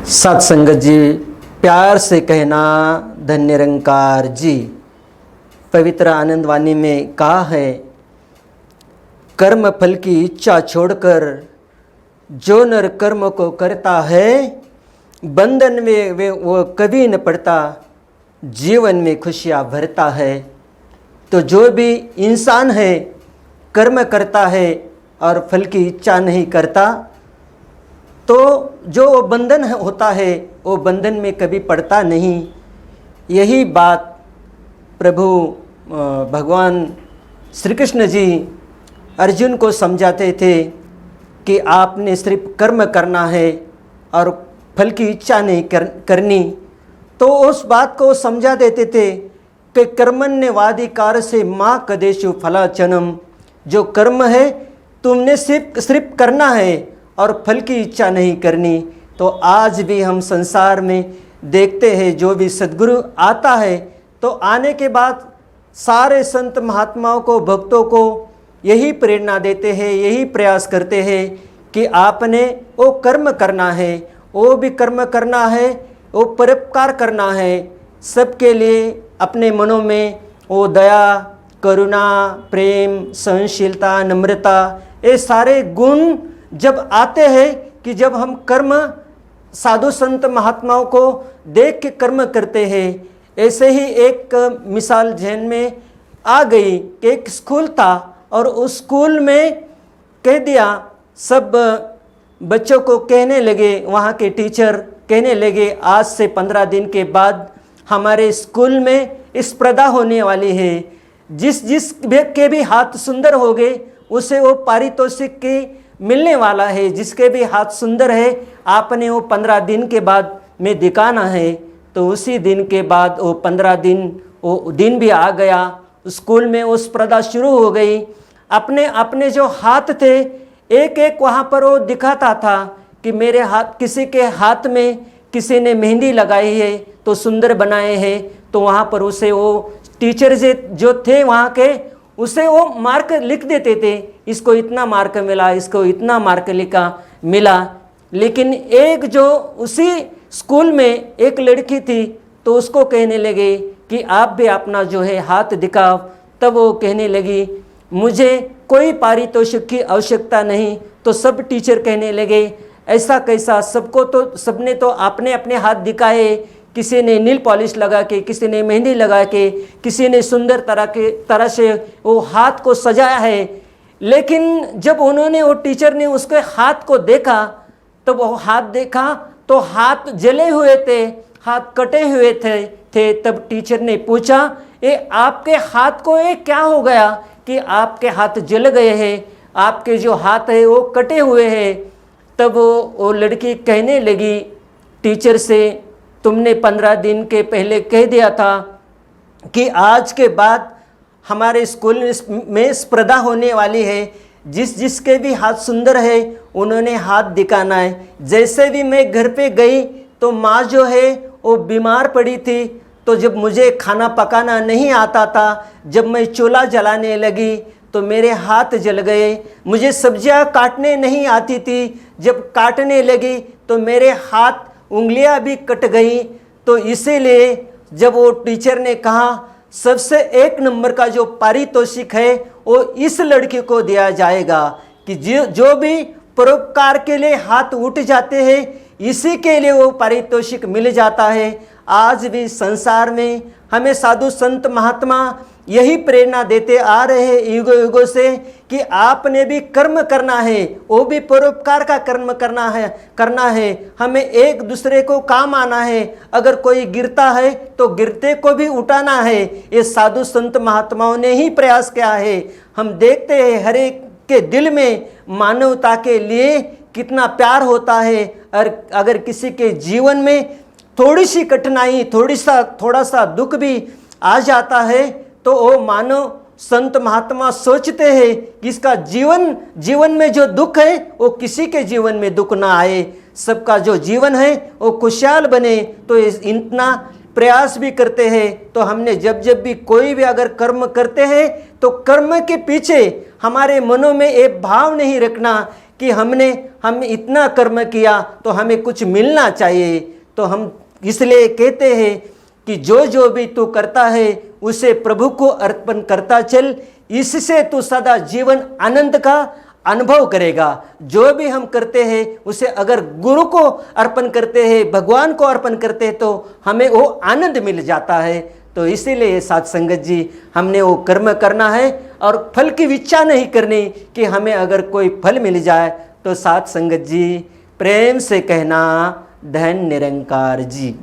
सत्संगत जी, प्यार से कहना धन्य निरंकार जी। पवित्र आनंद वाणी में कहा है, कर्म फल की इच्छा छोड़कर जो नर कर्म को करता है, बंधन में वो कभी न पड़ता, जीवन में खुशियाँ भरता है। तो जो भी इंसान है कर्म करता है और फल की इच्छा नहीं करता, तो जो वो बंधन होता है वो बंधन में कभी पड़ता नहीं। यही बात प्रभु भगवान श्री कृष्ण जी अर्जुन को समझाते थे कि आपने सिर्फ कर्म करना है और फल की इच्छा नहीं करनी। तो उस बात को समझा देते थे कि कर्मण्यवाधिकार से माँ कदेशु फलाचनम, जो कर्म है तुमने सिर्फ करना है और फल की इच्छा नहीं करनी। तो आज भी हम संसार में देखते हैं, जो भी सद्गुरु आता है तो आने के बाद सारे संत महात्माओं को, भक्तों को यही प्रेरणा देते हैं, यही प्रयास करते हैं कि आपने वो कर्म करना है, वो भी कर्म करना है, वो परोपकार करना है सबके लिए। अपने मनों में वो दया, करुणा, प्रेम, सहनशीलता, नम्रता, ये सारे गुण जब आते हैं कि जब हम कर्म साधु संत महात्माओं को देख के कर्म करते हैं। ऐसे ही एक मिसाल जहन में आ गई कि एक स्कूल था और उस स्कूल में कह दिया, सब बच्चों को कहने लगे, वहाँ के टीचर कहने लगे, आज से 15 दिन के बाद हमारे स्कूल में स्पर्धा होने वाली है। जिस के भी हाथ सुंदर हो गए उसे वो पारितोषिक की मिलने वाला है। जिसके भी हाथ सुंदर है आपने वो 15 दिन के बाद में दिखाना है। तो उसी दिन के बाद वो 15 दिन वो दिन भी आ गया। स्कूल में वो स्पर्धा शुरू हो गई। अपने जो हाथ थे एक एक वहाँ पर वो दिखाता था कि मेरे हाथ, किसी के हाथ में किसी ने मेहंदी लगाई है तो सुंदर बनाए हैं। तो वहाँ पर उसे वो टीचर जो थे वहाँ के, उसे वो मार्क लिख देते थे, इसको इतना मार्क मिला, इसको इतना मार्क मिला। लेकिन एक जो उसी स्कूल में एक लड़की थी तो उसको कहने लगे कि आप भी अपना जो है हाथ दिखाओ। तब वो कहने लगी, मुझे कोई पारितोषिक की आवश्यकता नहीं। तो सब टीचर कहने लगे, ऐसा कैसा, सबने तो आपने अपने हाथ दिखाए। किसी ने नील पॉलिश लगा के, किसी ने मेहंदी लगा के, किसी ने सुंदर तरह से वो हाथ को सजाया है। लेकिन जब उन्होंने, वो टीचर ने उसके हाथ को देखा, तब वो हाथ देखा तो हाथ जले हुए थे, हाथ कटे हुए थे। तब टीचर ने पूछा, ये आपके हाथ को ये क्या हो गया कि आपके हाथ जल गए हैं, आपके जो हाथ है वो कटे हुए हैं। तब वो लड़की कहने लगी टीचर से, तुमने 15 दिन के पहले कह दिया था कि आज के बाद हमारे स्कूल में स्पर्धा होने वाली है। जिसके भी हाथ सुंदर है उन्होंने हाथ दिखाना है। जैसे भी मैं घर पे गई तो माँ जो है वो बीमार पड़ी थी। तो जब मुझे खाना पकाना नहीं आता था, जब मैं चूल्हा जलाने लगी तो मेरे हाथ जल गए। मुझे सब्जियां काटने नहीं आती थी, जब काटने लगी तो मेरे हाथ उंगलियां भी कट गई। तो इसीलिए जब वो टीचर ने कहा सबसे 1 नंबर का जो पारितोषिक है वो इस लड़की को दिया जाएगा, कि जो भी परोपकार के लिए हाथ उठ जाते हैं इसी के लिए वो पारितोषिक मिल जाता है। आज भी संसार में हमें साधु संत महात्मा यही प्रेरणा देते आ रहे हैं युगों से कि आपने भी कर्म करना है, वो भी परोपकार का कर्म करना है। हमें एक दूसरे को काम आना है। अगर कोई गिरता है तो गिरते को भी उठाना है। ये साधु संत महात्माओं ने ही प्रयास किया है। हम देखते हैं हर एक के दिल में मानवता के लिए कितना प्यार होता है। और अगर किसी के जीवन में थोड़ी सी कठिनाई, थोड़ा सा दुख भी आ जाता है तो वो मानो संत महात्मा सोचते हैं कि इसका जीवन में जो दुख है वो किसी के जीवन में दुख ना आए, सबका जो जीवन है वो खुशहाल बने। तो इतना प्रयास भी करते हैं। तो हमने जब भी कोई भी अगर कर्म करते हैं तो कर्म के पीछे हमारे मनों में एक भाव नहीं रखना कि हम इतना कर्म किया तो हमें कुछ मिलना चाहिए। तो हम इसलिए कहते हैं कि जो जो भी तू करता है उसे प्रभु को अर्पण करता चल, इससे तू सदा जीवन आनंद का अनुभव करेगा। जो भी हम करते हैं उसे अगर गुरु को अर्पण करते हैं, भगवान को अर्पण करते हैं, तो हमें वो आनंद मिल जाता है। तो इसीलिए साथ संगत जी, हमने वो कर्म करना है और फल की इच्छा नहीं करनी कि हमें अगर कोई फल मिल जाए। तो साथ संगत जी, प्रेम से कहना धन निरंकार जी।